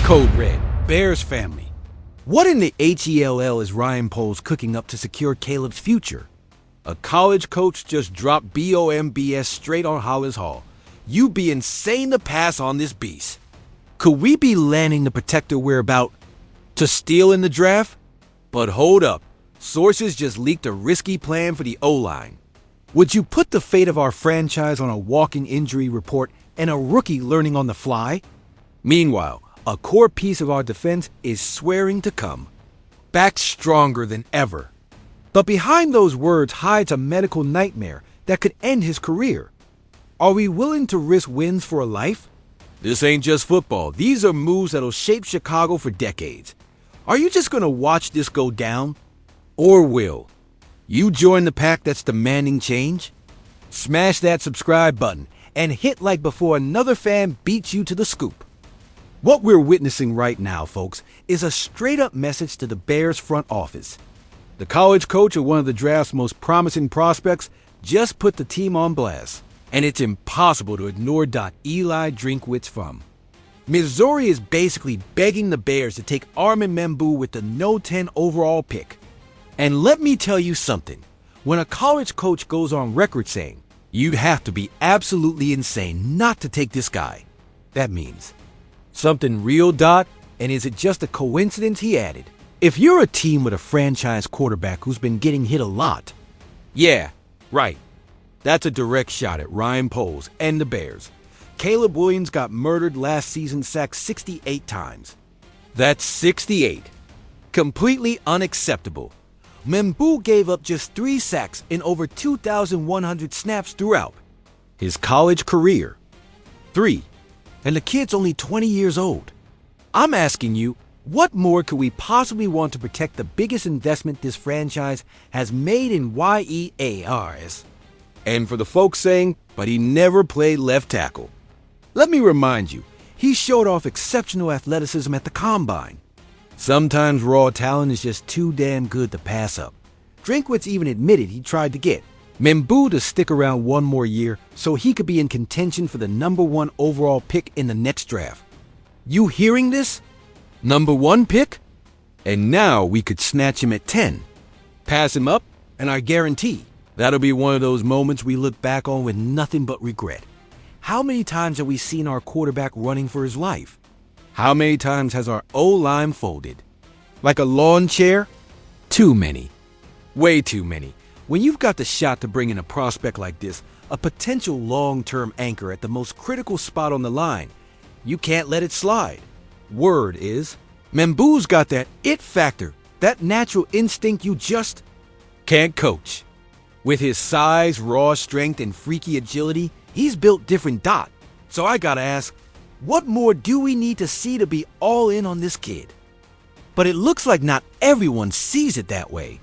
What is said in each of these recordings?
Code Red, Bears family. What in the HELL is Ryan Poles cooking up to secure Caleb's future? A college coach just dropped BOMBS straight on Hollis Hall. You be insane to pass on this beast. Could we be landing the protector we're about to steal in the draft? But hold up, sources just leaked a risky plan for the O-line. Would you put the fate of our franchise on a walking injury report and a rookie learning on the fly? Meanwhile, a core piece of our defense is swearing to come back stronger than ever. But behind those words hides a medical nightmare that could end his career. Are we willing to risk wins for a life? This ain't just football. These are moves that'll shape Chicago for decades. Are you just gonna watch this go down? Or will you join the pack that's demanding change? Smash that subscribe button and hit like before another fan beats you to the scoop. What we're witnessing right now, folks, is a straight-up message to the Bears front office. The college coach of one of the draft's most promising prospects just put the team on blast, and it's impossible to ignore Eli Drinkwitz from. Missouri is basically begging the Bears to take Armanu with the no 10 overall pick. And let me tell you something, when a college coach goes on record saying, you'd have to be absolutely insane not to take this guy, that means something real, and is it just a coincidence, he added. If you're a team with a franchise quarterback who's been getting hit a lot, yeah, right, that's a direct shot at Ryan Poles and the Bears. Caleb Williams got murdered last season, sacked 68 times. That's 68. Completely unacceptable. Mimu gave up just 3 sacks in over 2,100 snaps throughout his college career. 3. And the kid's only 20 years old. I'm asking you, what more could we possibly want to protect the biggest investment this franchise has made in YEARS? And for the folks saying, but he never played left tackle. Let me remind you, he showed off exceptional athleticism at the Combine. Sometimes raw talent is just too damn good to pass up. Drinkwitz even admitted he tried to get Mimu to stick around one more year so he could be in contention for the number 1 overall pick in the next draft. You hearing this? Number 1 pick? And now we could snatch him at 10. Pass him up, and I guarantee that'll be one of those moments we look back on with nothing but regret. How many times have we seen our quarterback running for his life? How many times has our O-line folded? Like a lawn chair? Too many. Way too many. When you've got the shot to bring in a prospect like this, a potential long-term anchor at the most critical spot on the line, you can't let it slide. Word is, Mimu's got that it factor, that natural instinct you just can't coach. With his size, raw strength, and freaky agility, he's built different. So I gotta ask, what more do we need to see to be all in on this kid? But it looks like not everyone sees it that way.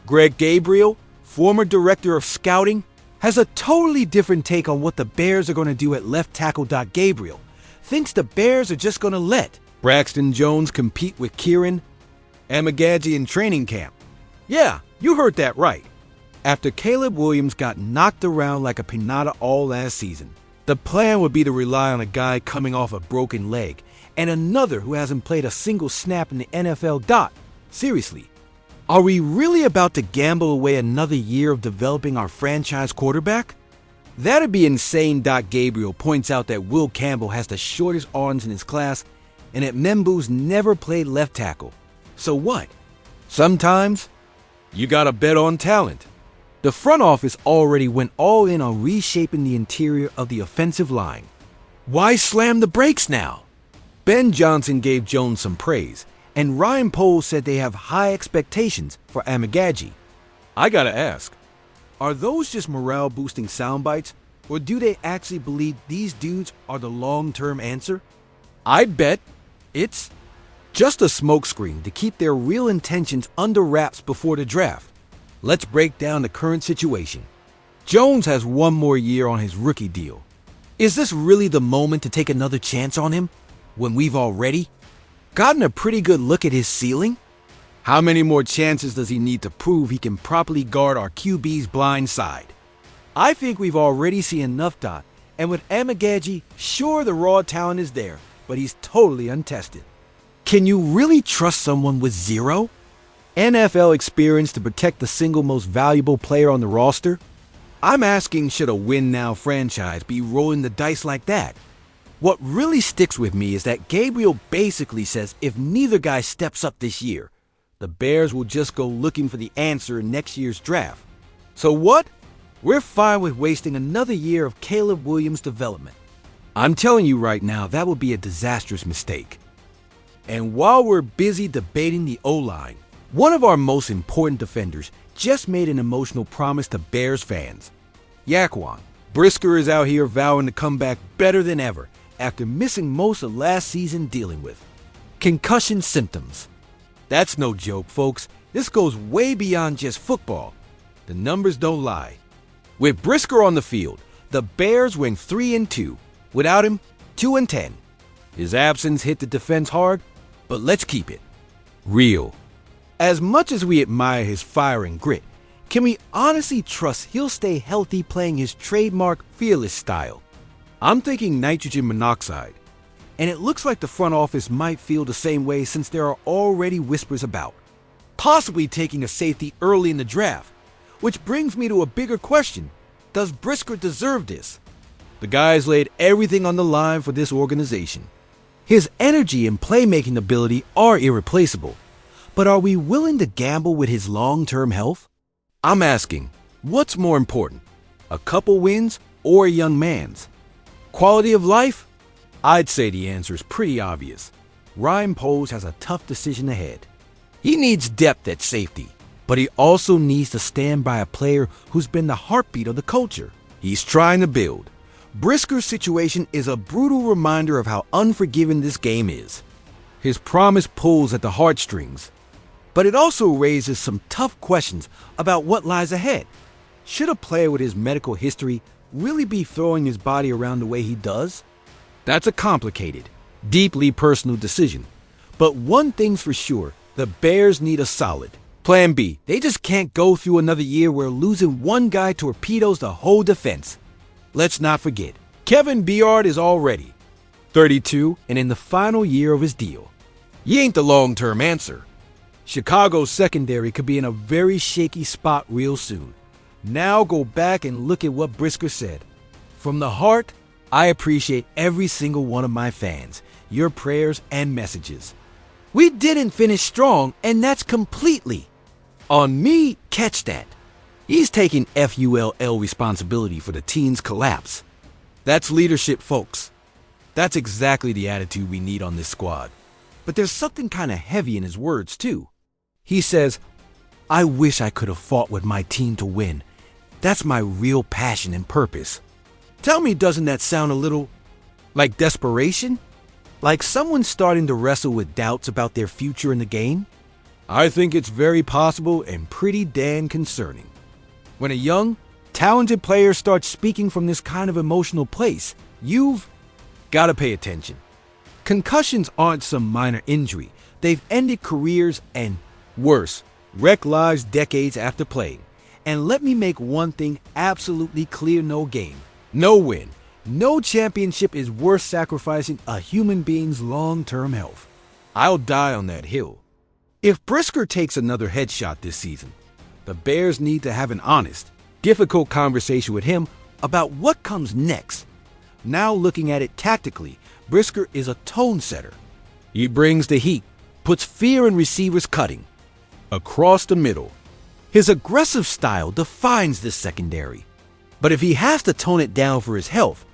Greg Gabriel, former director of scouting, has a totally different take on what the Bears are going to do at left tackle. Gabriel thinks the Bears are just going to let Braxton Jones compete with Kieran Amegadjie in training camp. Yeah, you heard that right. After Caleb Williams got knocked around like a pinata all last season, the plan would be to rely on a guy coming off a broken leg and another who hasn't played a single snap in the NFL. Seriously, are we really about to gamble away another year of developing our franchise quarterback? That'd be insane. Gabriel points out that Will Campbell has the shortest arms in his class and that Mimu's never played left tackle. So what? Sometimes you gotta bet on talent. The front office already went all in on reshaping the interior of the offensive line. Why slam the brakes now? Ben Johnson gave Jones some praise, and Ryan Poles said they have high expectations for Amegadjie. I gotta ask, are those just morale-boosting sound bites, or do they actually believe these dudes are the long-term answer? I bet it's just a smokescreen to keep their real intentions under wraps before the draft. Let's break down the current situation. Jones has 1 more year on his rookie deal. Is this really the moment to take another chance on him, when we've already gotten a pretty good look at his ceiling? How many more chances does he need to prove he can properly guard our QB's blind side? I think we've already seen enough. And with Amegadjie, sure, the raw talent is there, but he's totally untested. Can you really trust someone with zero NFL experience to protect the single most valuable player on the roster? I'm asking, should a win-now franchise be rolling the dice like that? What really sticks with me is that Gabriel basically says if neither guy steps up this year, the Bears will just go looking for the answer in next year's draft. So what? We're fine with wasting another year of Caleb Williams' development. I'm telling you right now, that would be a disastrous mistake. And while we're busy debating the O-line, one of our most important defenders just made an emotional promise to Bears fans. Yaquan Brisker is out here vowing to come back better than ever after missing most of last season dealing with concussion symptoms. That's no joke, folks. This goes way beyond just football. The numbers don't lie. With Brisker on the field, the Bears went 3-2. Without him, 2-10. His absence hit the defense hard, but let's keep it real. As much as we admire his fire and grit, can we honestly trust he'll stay healthy playing his trademark fearless style? I'm thinking nitrogen monoxide, and it looks like the front office might feel the same way since there are already whispers about possibly taking a safety early in the draft, which brings me to a bigger question. Does Brisker deserve this? The guy's laid everything on the line for this organization. His energy and playmaking ability are irreplaceable, but are we willing to gamble with his long-term health? I'm asking, what's more important, a couple wins or a young man's? Quality of life? I'd say the answer is pretty obvious. Ryan Poles has a tough decision ahead. He needs depth at safety, but he also needs to stand by a player who's been the heartbeat of the culture he's trying to build. Brisker's situation is a brutal reminder of how unforgiving this game is. His promise pulls at the heartstrings, but it also raises some tough questions about what lies ahead. Should a player with his medical history really be throwing his body around the way he does? That's a complicated, deeply personal decision. But one thing's for sure, the Bears need a solid Plan B. They just can't go through another year where losing one guy torpedoes the whole defense. Let's not forget, Kevin Byard is already 32 and in the final year of his deal. He ain't the long-term answer. Chicago's secondary could be in a very shaky spot real soon. Now go back and look at what Brisker said. From the heart, I appreciate every single one of my fans, your prayers and messages. We didn't finish strong, and that's completely on me. Catch that. He's taking FULL responsibility for the team's collapse. That's leadership, folks. That's exactly the attitude we need on this squad. But there's something kind of heavy in his words, too. He says, I wish I could have fought with my team to win. That's my real passion and purpose. Tell me, doesn't that sound a little like desperation? Like someone starting to wrestle with doubts about their future in the game? I think it's very possible and pretty damn concerning. When a young, talented player starts speaking from this kind of emotional place, you've got to pay attention. Concussions aren't some minor injury. They've ended careers and, worse, wrecked lives decades after playing. And let me make one thing absolutely clear: no game, no win, no championship is worth sacrificing a human being's long-term health. I'll die on that hill. If Brisker takes another headshot this season, the Bears need to have an honest, difficult conversation with him about what comes next. Now looking at it tactically, Brisker is a tone setter. He brings the heat, puts fear in receivers cutting across the middle. His aggressive style defines this secondary. But if he has to tone it down for his health,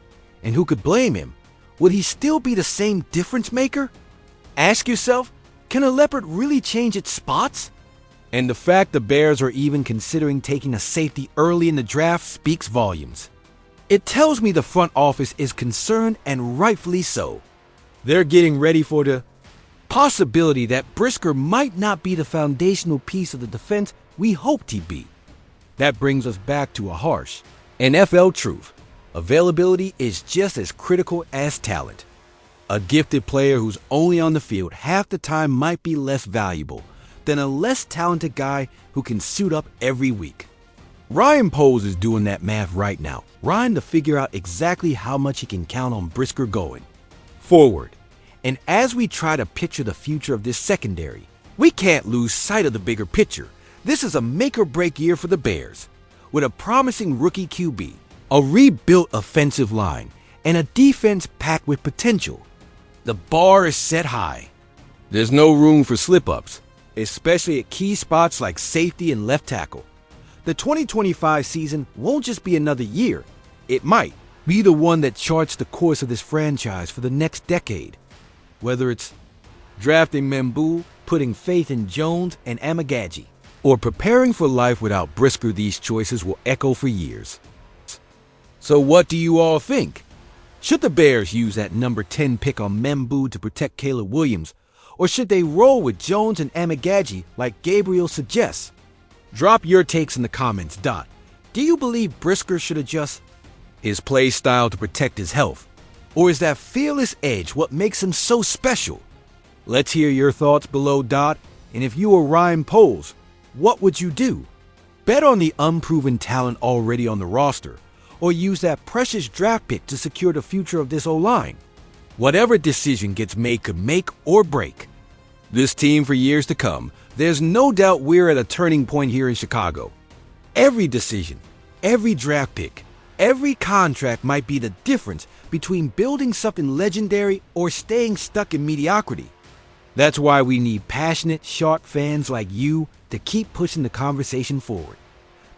and who could blame him, would he still be the same difference maker? Ask yourself, can a leopard really change its spots? And the fact the Bears are even considering taking a safety early in the draft speaks volumes. It tells me the front office is concerned, and rightfully so. They're getting ready for the possibility that Brisker might not be the foundational piece of the defense we hoped he'd be. That brings us back to a harsh NFL truth. Availability is just as critical as talent. A gifted player who's only on the field half the time might be less valuable than a less talented guy who can suit up every week. Ryan Poles is doing that math right now, trying to figure out exactly how much he can count on Brisker going forward. And as we try to picture the future of this secondary, we can't lose sight of the bigger picture. This is a make-or-break year for the Bears. With a promising rookie QB, a rebuilt offensive line, and a defense packed with potential, the bar is set high. There's no room for slip-ups, especially at key spots like safety and left tackle. The 2025 season won't just be another year. It might be the one that charts the course of this franchise for the next decade. Whether it's drafting Mimu, putting faith in Jones and Amagaji, or preparing for life without Brisker, these choices will echo for years. So what do you all think? Should the Bears use that number 10 pick on Mimu to protect Caleb Williams, or should they roll with Jones and Amagaji like Gabriel suggests? Drop your takes in the comments. Do you believe Brisker should adjust his play style to protect his health? Or is that fearless edge what makes him so special? Let's hear your thoughts below. And if you were Ryan Poles, what would you do? Bet on the unproven talent already on the roster, or use that precious draft pick to secure the future of this O-line? Whatever decision gets made could make or break this team for years to come. There's no doubt we're at a turning point here in Chicago. Every decision, every draft pick, every contract might be the difference between building something legendary or staying stuck in mediocrity. That's why we need passionate, sharp fans like you to keep pushing the conversation forward.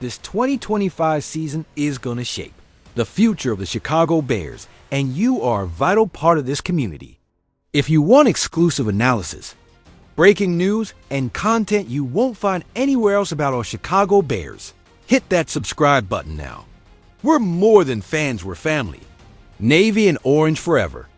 This 2025 season is going to shape the future of the Chicago Bears, and you are a vital part of this community. If you want exclusive analysis, breaking news, and content you won't find anywhere else about our Chicago Bears, hit that subscribe button now. We're more than fans, we're family. Navy and orange forever.